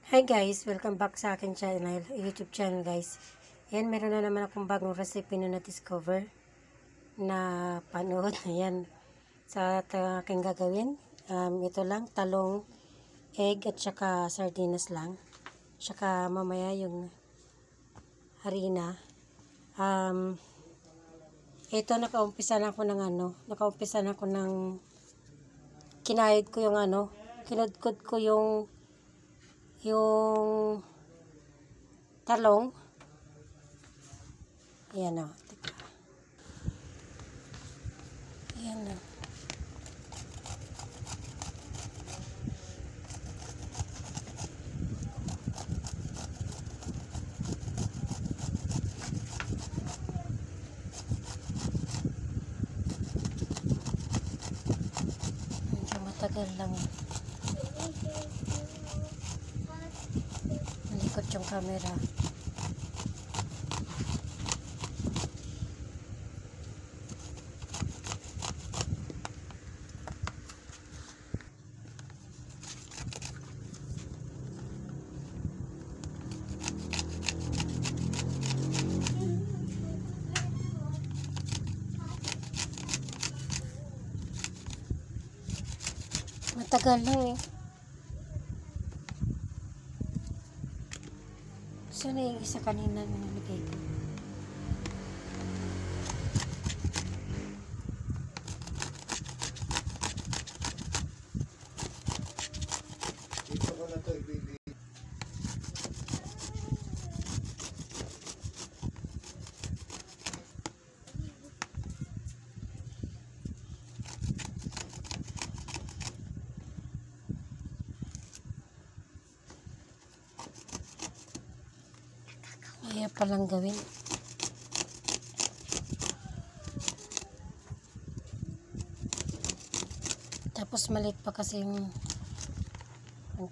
Hi guys, welcome back sa akin channel, YouTube channel guys. Yan, meron na naman akong bagong recipe na na-discover na panood na yan sa aking gagawin. Ito lang, talong, egg at saka sardinas lang. Saka mamaya yung harina. Ito nakaumpisa na ako ng kinayod ko yung kinudkod ko yung talong. Ayan o. Ayan o. Medyo matagal lang eh. Malikot yung camera. Matagal lang eh. Saan na yung isa kanina na nalagay ko? Dito ko na ito ibili. Kaya palang gawin. Tapos maliit pa kasi yung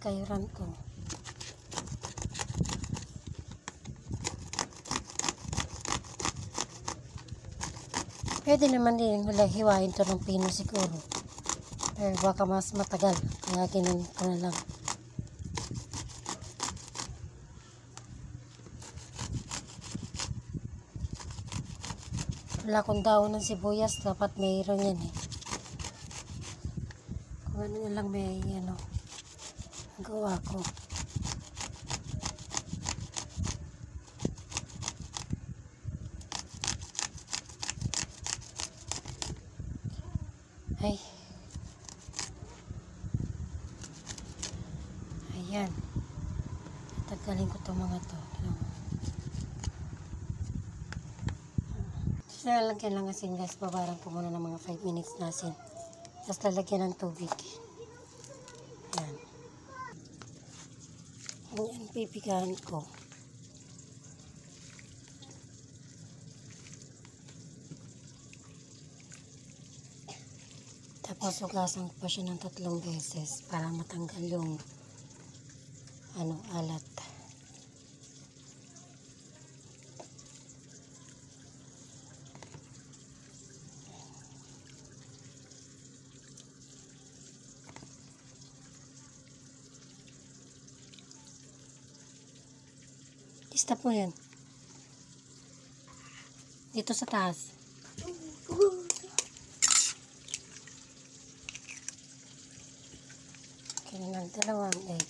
kayuran ko. Pwede naman din hiwain to ng pino siguro. Pero baka mas matagal. Kaya ganun ko na lang. Wala akong daon ng sibuyas. Dapat mayroon yan eh. Kung ano na lang may gawa ko. Ay. Ayan. Tagalin ko itong mga to. Lalagyan lang asin guys. Babarang ko muna ng mga 5 minutes na asin. Tapos lalagyan ng tubig. Ayan. Ayan, pipigahan ko. Tapos ugasan ko pa siya ng 3 beses para matanggal yung alat. Stop mo yan. Dito sa taas. Kaya ng 2 egg.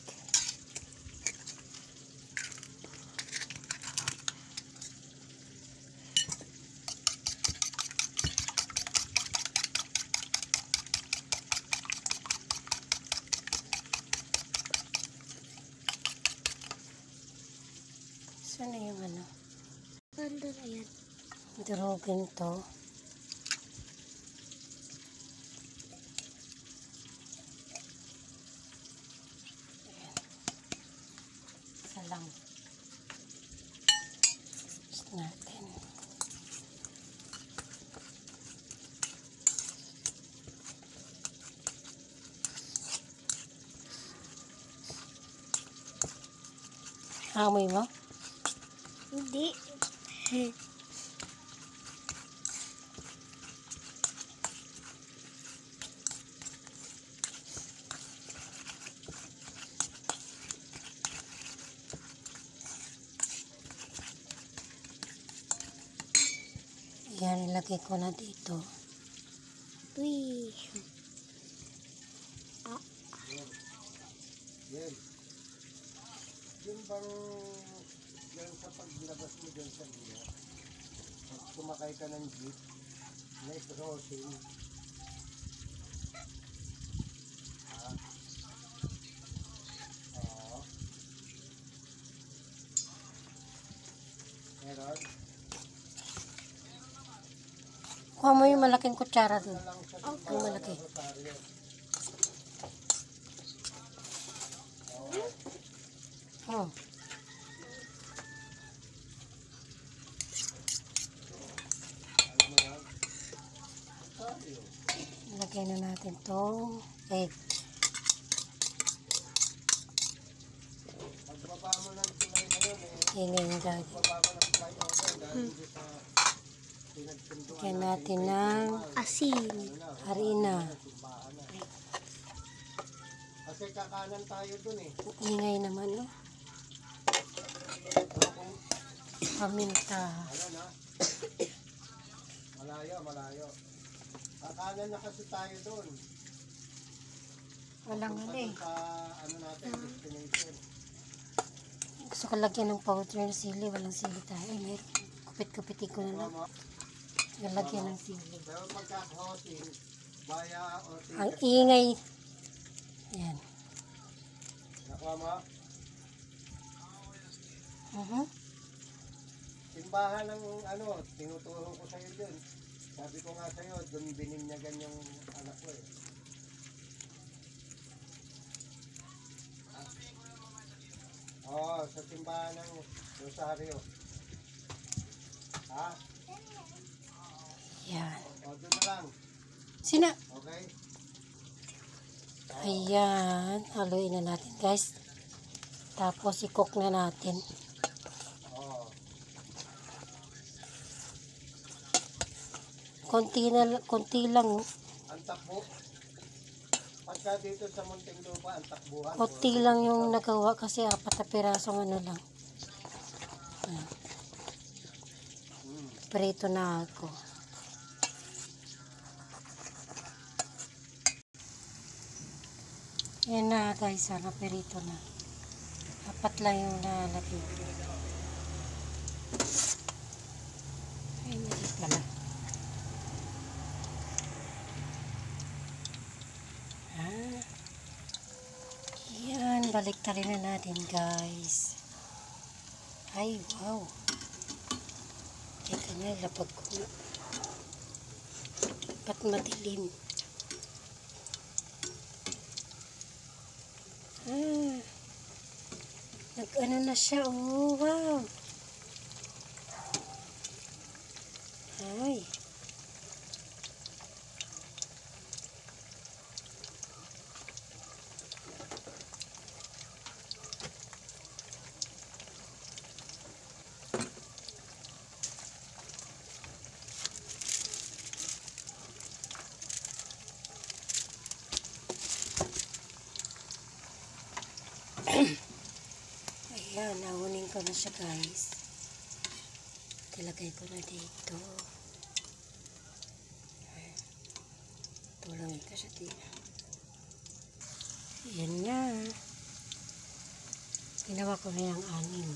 Saan na yung Nandun na yan. durugin to. Isa lang. Just natin. Amoy mo? Hindi. Yan, ilagay ko na dito. Uy. Yan. Yung bang yan sa paglabas mo dyan sa liya, pag kumakay ka ng jeep, may crossing. Oo. Meron. Kuha mo yung malaking kutsara dun. Lang sa Yung malaki. Rosario. Oh. Ano mo yan? Rosario. Ilagay na natin tong egg. Pagbaba mo ng tulay na yun Ingay na dahil. pagbaba mo ng flyover dahil hindi sa pinagsunduan Lagyan natin ng Asin. harina. simbahan na. Kasi kakanan tayo dun eh. Ingay naman, oh. Paminta. Ano na? Malayo. Kakanan na kasi tayo dun. Walang ano eh. Sa ano natin, destination. Gusto ko lagyan ng powder na sili. Walang sili tayo. Ay, meron. Kupit-kupitin ko na lang. Lagyan ng sili. Pero pagka-hosting, via or Ang ingay. Ayan. nakuha mo? Simbahan ng ano, tinuturo ko sa'yo dun. Sabi ko nga sa'yo, dun bininyagan yung anak ko eh. Oo, sa simbahan ng Rosario. Ha? Ayan. O, dun na lang. Sina? Okay? Ayan. Haluin na natin, guys. Tapos, i-cook na natin. Oo. Konti lang. Oh. Ang takbo. Pagka dito sa Munting Lupa, ang takbuhan. Konti lang yung nagawa kasi 4 na pirasong ano lang. Ayan. Prito na ako. Yan na guys, sana perito na. 4 lang yung nalagay. Ay, mali pala. Yan, balik tali na natin guys. Ay, wow. Teka na, lapag ko na. Ba't madilim? Nag-ano na siya, oh, wow. Ay. Ayan, nahunin ko na siya guys. Ilagay ko na dito. Tulangin ko siya dito. Ayan na. Ginawa ko na yung 6.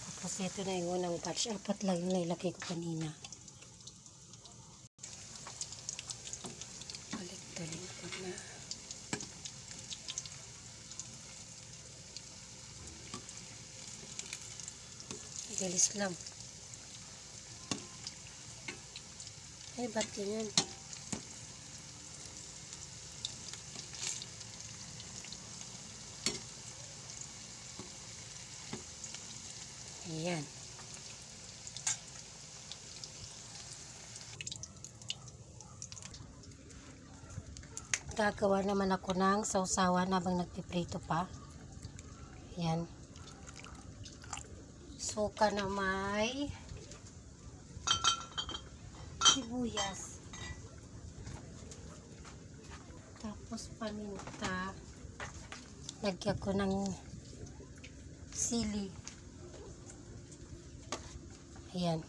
Tapos ito na yung unang batch. 4 lang yung nailagay ko kanina. Balik-talik ko na. Galis lang. Ay, ba't ganyan? Ayan. Gagawa naman ako ng sausawan habang nagpiprito pa. Ayan. Suka na may sibuyas. Tapos paminta. Lagyan ko ng sili. Ayan.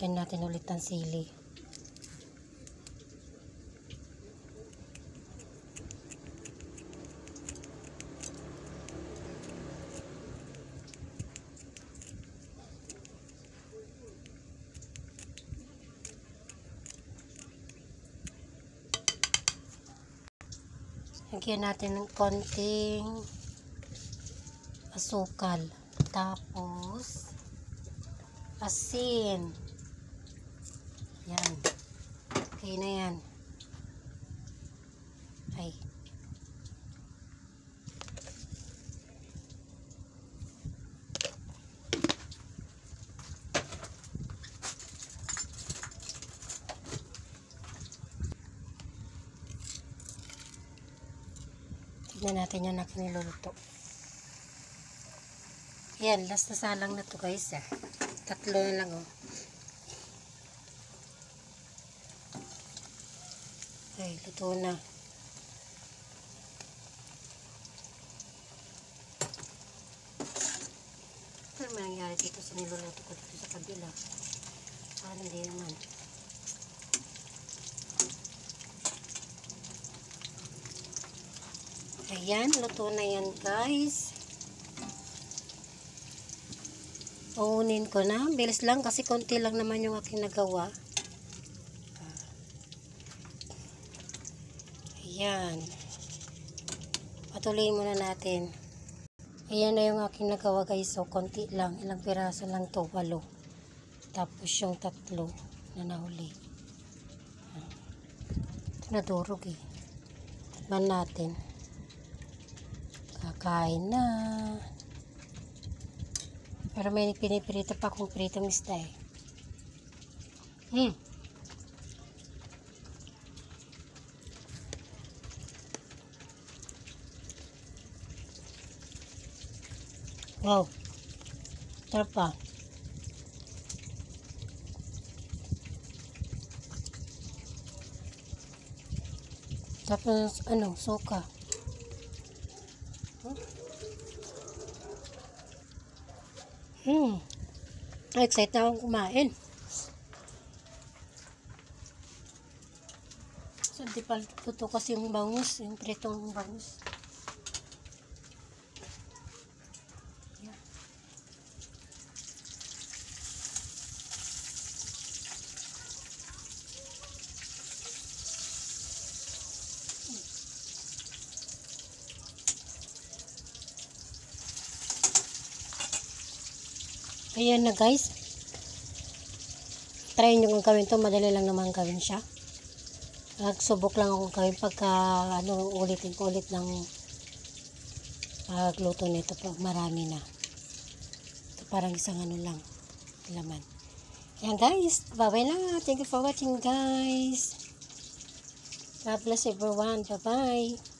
Diyan natin ulit ang sili. Lagyan natin ng konting asukal. Tapos, asin. Yan. Okay na yan. Ay. Tignan natin yung aking niluluto. Yan, last na salang na to guys. Tatlo na lang oh. Okay, luto na. Ano naman nangyari dito sa niluluto ko dito sa kabila? Parang hindi naman. Ayan, luto na yan guys. Uunin ko na. Bilis lang kasi konti lang naman yung aking nagawa. Ayan. Patuloy muna natin. Ayan na yung aking nagawa guys. So, konti lang. Ilang piraso lang to. 8. Tapos yung 3 na nahuli. Ito nadurog eh. Tikman natin. Kakain na. Pero may pinipirito pa akong pritong isda eh. Wow. Sarap pa. Tapos ano, suka. Excited na akong kumain. So, di pa luto kasi yung bangus, yung pritong bangus. Yeah. Ayan na guys. Try nyo kung gawin to. Madali lang naman gawin siya. Nagsubok lang akong gawin pagka ulitin ko ulit ng pagluto nito pag marami na. Ito parang isang lang laman. Ayan guys. Bye-bye na. Thank you for watching guys. God bless everyone. Bye-bye.